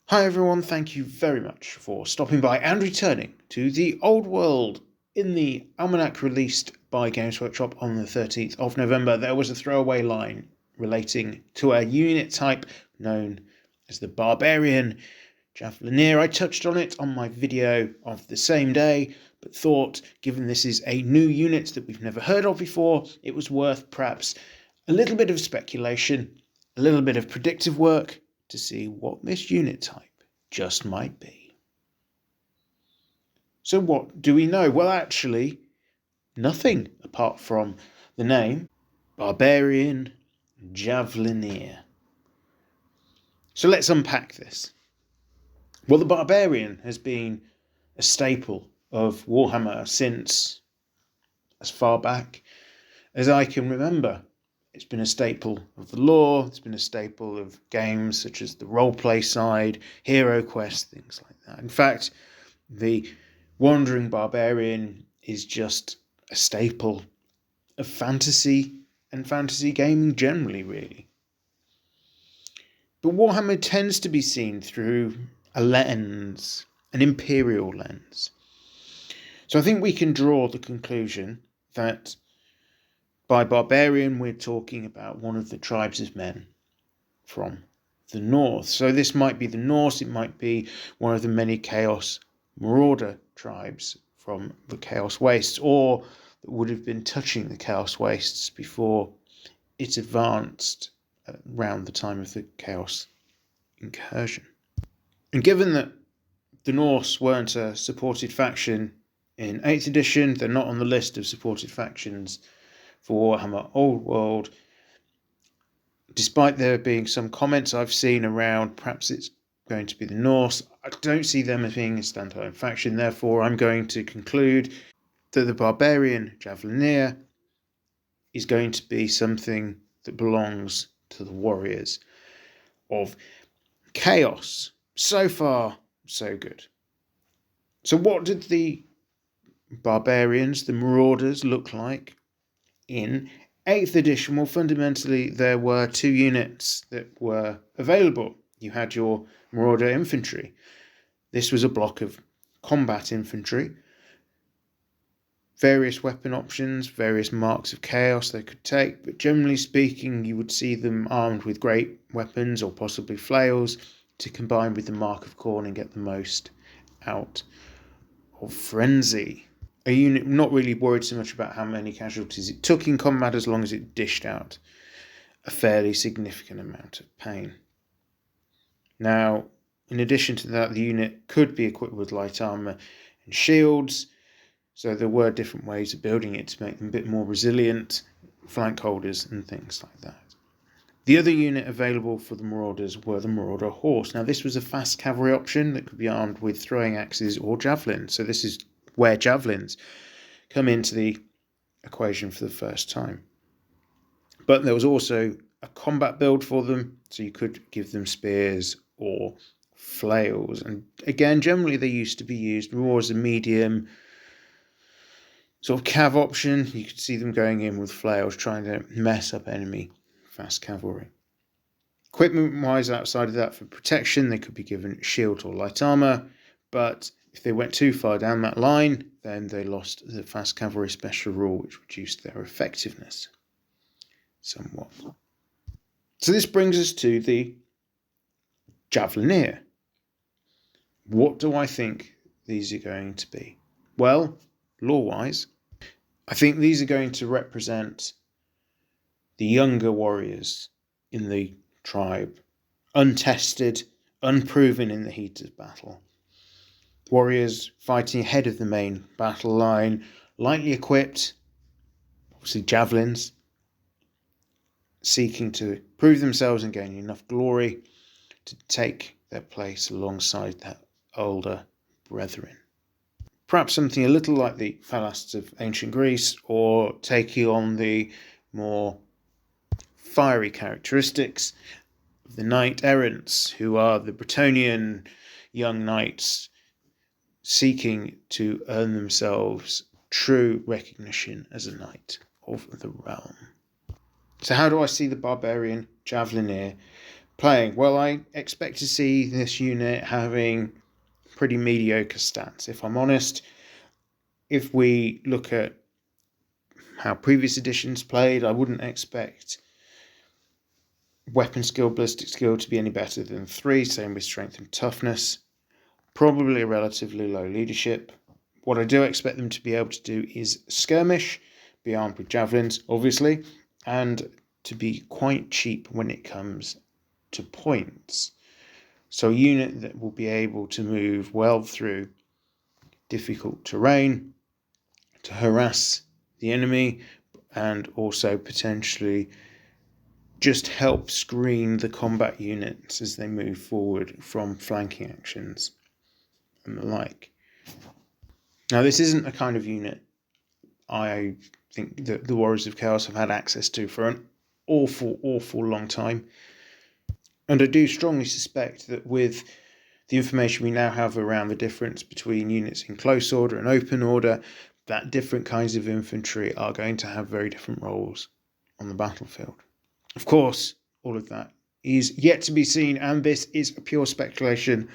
Hi everyone, thank you very much for stopping by and returning to the Old World. In the almanac released by Games Workshop on the 13th of November, there was a throwaway line relating to a unit type known as the Barbarian Javlineer. I touched on it on my video of the same day, but thought, given this is a new unit that we've never heard of before, it was worth perhaps a little bit of speculation, a little bit of predictive work, to see what this unit type just might be. So what do we know? Well, actually, nothing apart from the name Barbarian Javlineer. So let's unpack this. Well, the Barbarian has been a staple of Warhammer since as far back as I can remember. It's been a staple of the lore, it's been a staple of games such as the roleplay side, Hero Quest, things like that. In fact, the Wandering Barbarian is just a staple of fantasy and fantasy gaming generally, really. But Warhammer tends to be seen through a lens, an imperial lens. So I think we can draw the conclusion that by barbarian, we're talking about one of the tribes of men from the north. So this might be the Norse, it might be one of the many Chaos Marauder tribes from the Chaos Wastes, or that would have been touching the Chaos Wastes before it advanced around the time of the Chaos Incursion. And given that the Norse weren't a supported faction in 8th edition, they're not on the list of supported factions for Warhammer Old World, despite there being some comments I've seen around perhaps it's going to be the Norse, I don't see them as being a standalone faction. Therefore, I'm going to conclude that the Barbarian Javelineer is going to be something that belongs to the warriors of Chaos. So far, so good. So what did the Barbarians, the Marauders, look like in 8th edition? Well, fundamentally, there were two units that were available. You had your Marauder infantry. This was a block of combat infantry. Various weapon options, various marks of chaos they could take, but generally speaking, you would see them armed with great weapons or possibly flails to combine with the Mark of Khorne and get the most out of Frenzy. A unit not really worried so much about how many casualties it took in combat as long as it dished out a fairly significant amount of pain. Now, in addition to that, the unit could be equipped with light armour and shields, so there were different ways of building it to make them a bit more resilient, flank holders and things like that. The other unit available for the Marauders were the Marauder Horse. Now, this was a fast cavalry option that could be armed with throwing axes or javelins, so this is where javelins come into the equation for the first time. But there was also a combat build for them, so you could give them spears or flails. And again, generally they used to be used more as a medium sort of cav option. You could see them going in with flails, trying to mess up enemy fast cavalry. Equipment-wise, outside of that, for protection, they could be given shield or light armour, but if they went too far down that line, then they lost the fast cavalry special rule, which reduced their effectiveness somewhat. So this brings us to the Javelineer. What do I think these are going to be? Well, lore-wise, I think these are going to represent the younger warriors in the tribe, untested, unproven in the heat of battle. Warriors fighting ahead of the main battle line, lightly equipped, obviously javelins, seeking to prove themselves and gain enough glory to take their place alongside their older brethren. Perhaps something a little like the Phalasts of ancient Greece, or taking on the more fiery characteristics of the knight-errants, who are the Bretonnian young knights seeking to earn themselves true recognition as a knight of the realm. So how do I see the Barbarian Javelineer Playing, well, I expect to see this unit having pretty mediocre stats. If I'm honest, if we look at how previous editions played, I wouldn't expect weapon skill, ballistic skill to be any better than 3, same with strength and toughness. Probably a relatively low leadership. What I do expect them to be able to do is skirmish, be armed with javelins, obviously, and to be quite cheap when it comes to points. So a unit that will be able to move well through difficult terrain, to harass the enemy, and also potentially just help screen the combat units as they move forward from flanking actions and the like. Now, this isn't a kind of unit I think that the Warriors of Chaos have had access to for an awful long time. And I do strongly suspect that with the information we now have around the difference between units in close order and open order, that different kinds of infantry are going to have very different roles on the battlefield. Of course, all of that is yet to be seen, and this is a pure speculation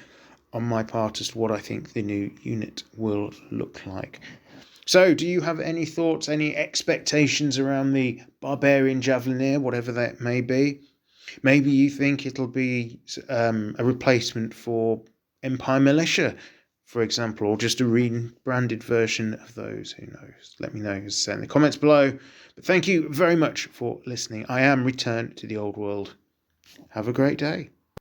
on my part as to what I think the new unit will look like. So, do you have any thoughts, any expectations around the Barbarian Javlineer, whatever that may be? Maybe you think it'll be a replacement for Empire Militia, for example, or just a rebranded version of those. Who knows? Let me know in the comments below. But thank you very much for listening. I am Return to the Old World. Have a great day.